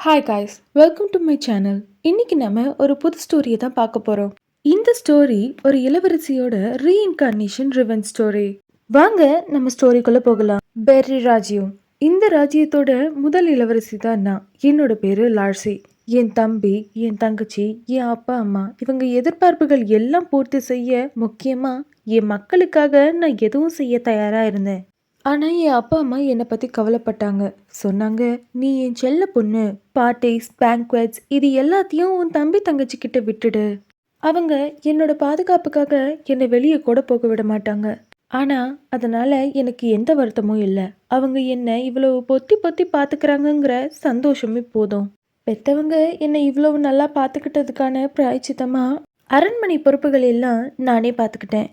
Hi guys, welcome to my channel. இன்னைக்கு நம்ம ஒரு புது ஸ்டோரியை தான் பார்க்க போறோம். இந்த ஸ்டோரி ஒரு இளவரசியோட ரீஇன்கார்னேஷன் ரிவென் ஸ்டோரி. வாங்க நம்ம ஸ்டோரிக்குள்ள போகலாம். பெர்ரி ராஜ்யம். இந்த ராஜ்யத்தோட முதல் இளவரசி தான் நான். என்னோட பேரு லார்சி. என் தம்பி, என் தங்கச்சி, என் அப்பா அம்மா இவங்க எதிர்பார்ப்புகள் எல்லாம் பூர்த்தி செய்ய, முக்கியமா என் மக்களுக்காக நான் எதுவும் செய்ய தயாரா இருந்தேன். ஆனால் என் அப்பா அம்மா என்னை பற்றி கவலைப்பட்டாங்க. சொன்னாங்க, நீ என் செல்ல பொண்ணு, பார்ட்டிஸ் பேங்க்வெட்ஸ் இது எல்லாத்தையும் உன் தம்பி தங்கச்சி கிட்ட விட்டுடு. அவங்க என்னோட பாதுகாப்புக்காக என்னை வெளியே கூட போக விட மாட்டாங்க. ஆனால் அதனால் எனக்கு எந்த வருத்தமும் இல்லை. அவங்க என்னை இவ்வளவு பொத்தி பொத்தி பார்த்துக்கிறாங்கங்கிற சந்தோஷமே போதும். பெத்தவங்க என்னை இவ்வளவு நல்லா பார்த்துக்கிட்டதுக்கான பிராய்ச்சித்தமாக அரண்மனை பொறுப்புகள் எல்லாம் நானே பார்த்துக்கிட்டேன்.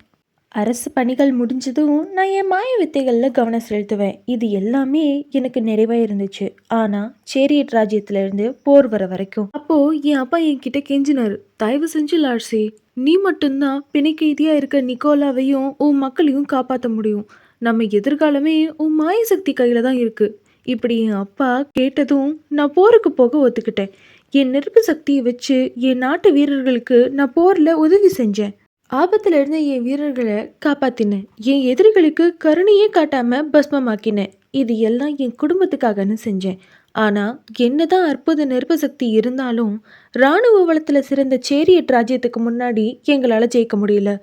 அரசு பணிகள் முடிஞ்சதும் நான் என் மாய வித்தைகளில் கவனம் செலுத்துவேன். இது எல்லாமே எனக்கு நிறைவாக இருந்துச்சு. ஆனால் சேரியட் ராஜ்யத்திலேருந்து போர் வர வரைக்கும். அப்போது என் அப்பா என்கிட்ட கெஞ்சினார், தயவு செஞ்சு லார்சி, நீ மட்டும்தான் பிணை கைதியாக இருக்க நிக்கோலாவையும் உன் மக்களையும் காப்பாற்ற முடியும். நம்ம எதிர்காலமே உன் மாய சக்தி கையில் தான் இருக்குது. இப்படி என் அப்பா கேட்டதும் நான் போருக்கு போக ஒத்துக்கிட்டேன். என் நெருப்பு சக்தியை வச்சு என் நாட்டு வீரர்களுக்கு நான் போரில் உதவி செஞ்சேன். ஆபத்துல இருந்த என் வீரர்களை காப்பாத்தினேன். என் எதிரிகளுக்கு கருணையே காட்டாம பஸ்மமாக்கினேன். இது எல்லாம் என் குடும்பத்துக்காகன்னு செஞ்சேன். ஆனா என்னதான் அற்புத நெருப்பு சக்தி இருந்தாலும் இராணுவ வளத்துல சிறந்த சேரியட் ராஜ்யத்துக்கு முன்னாடி எங்களால ஜெயிக்க முடியல.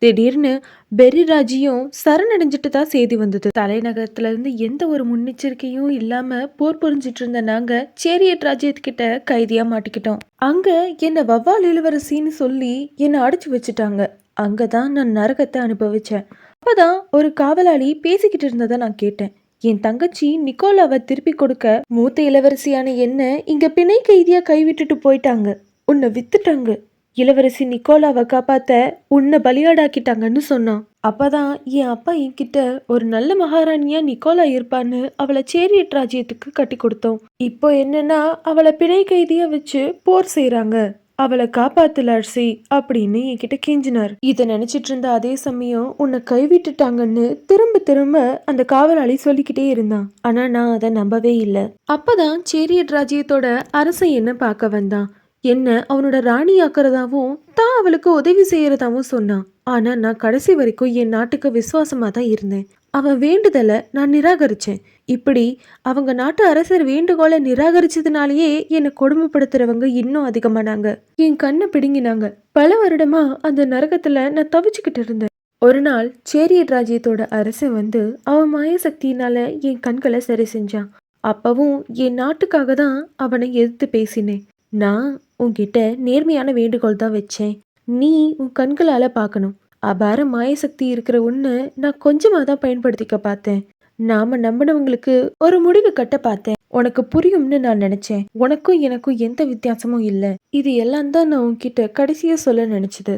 திடீர்னு பெர்ரி ராஜ்யம் சரணடைஞ்சிட்டு தான் செய்தி வந்தது. தலைநகரத்துல இருந்து எந்த ஒரு முன்னெச்சரிக்கையும் இல்லாம போர் புரிஞ்சிட்டு இருந்த நாங்க சேரியட் ராஜ்யத்துக்கிட்ட கைதியா மாட்டிக்கிட்டோம். அங்க என்ன வவ்வால் இளவரசின்னு சொல்லி என்னை அடைச்சு வச்சுட்டாங்க. அங்கதான் நான் நரகத்தை அனுபவிச்சேன். அப்பதான் ஒரு காவலாளி பேசிக்கிட்டு இருந்ததை நான் கேட்டேன். என் தங்கச்சி நிக்கோலாவை திருப்பி கொடுக்க மூத்த இளவரசியான என்ன இங்க பிணை கைதியா கைவிட்டுட்டு போயிட்டாங்க. உன்னை வித்துட்டாங்க. இளவரசி நிக்கோலாவை காப்பாத்த உன்னை பலியாடாக்கிட்டாங்கன்னு சொன்னான். அப்பதான் என் அப்பா என்கிட்ட ஒரு நல்ல மகாராணியா நிக்கோலா இருப்பான்னு அவளை சேரியட் ராஜ்யத்துக்கு கட்டி கொடுத்தோம். இப்போ என்னன்னா அவளை பிணை கைதியா வச்சு போர் செய்யறாங்க. அவளை காப்பாத்து லார்சி அப்படின்னு என்கிட்ட கெஞ்சினார். இதை நினைச்சிட்டு இருந்த அதே சமயம் உன்னை கைவிட்டுட்டாங்கன்னு திரும்ப திரும்ப அந்த காவலாளி சொல்லிக்கிட்டே இருந்தான். ஆனா நான் அதை நம்பவே இல்லை. அப்பதான் சேரியட் ராஜ்யத்தோட அரசன் என்ன பார்க்க வந்தான். என்ன அவனோட ராணி ஆக்குறதாவும் தான் அவளுக்கு உதவி செய்யறதாவும் சொன்னான். ஆனா நான் கடைசி வரைக்கும் என் நாட்டுக்கு விசுவாசமா தான் இருந்தேன். அவன் வேண்டுதலை நான் நிராகரிச்சேன். இப்படி அவங்க நாட்டு அரசர் வேண்டுகோளை நிராகரிச்சதுனாலேயே என்னை கொடுமைப்படுத்துறவங்க இன்னும் அதிகமானாங்க. என் கண்ணை பிடுங்கினாங்க. பல வருடமா அந்த நரகத்துல நான் தவிச்சுக்கிட்டு இருந்தேன். ஒரு நாள் சேரியட் ராஜ்யத்தோட அரசன் வந்து அவன் மாய சக்தியினால என் கண்களை சரி செஞ்சான். அப்பவும் என் நாட்டுக்காக தான் அவனை எதிர்த்து பேசினேன். நான் உன்கிட்ட நேர்மையான வேண்டுகோள் தான் வச்சேன். நீ உன் கண்களால பார்க்கணும். அபார மாயசக்தி இருக்கிற ஒன்று நான் கொஞ்சமாக தான் பயன்படுத்திக்க பார்த்தேன். நாம நம்பினவங்களுக்கு ஒரு முடிவு கட்ட பார்த்தேன். உனக்கு புரியும்னு நான் நினைச்சேன். உனக்கும் எனக்கும் எந்த வித்தியாசமும் இல்லை. இது எல்லாம் தான் நான் உன்கிட்ட கடைசியா சொல்ல நினைச்சது.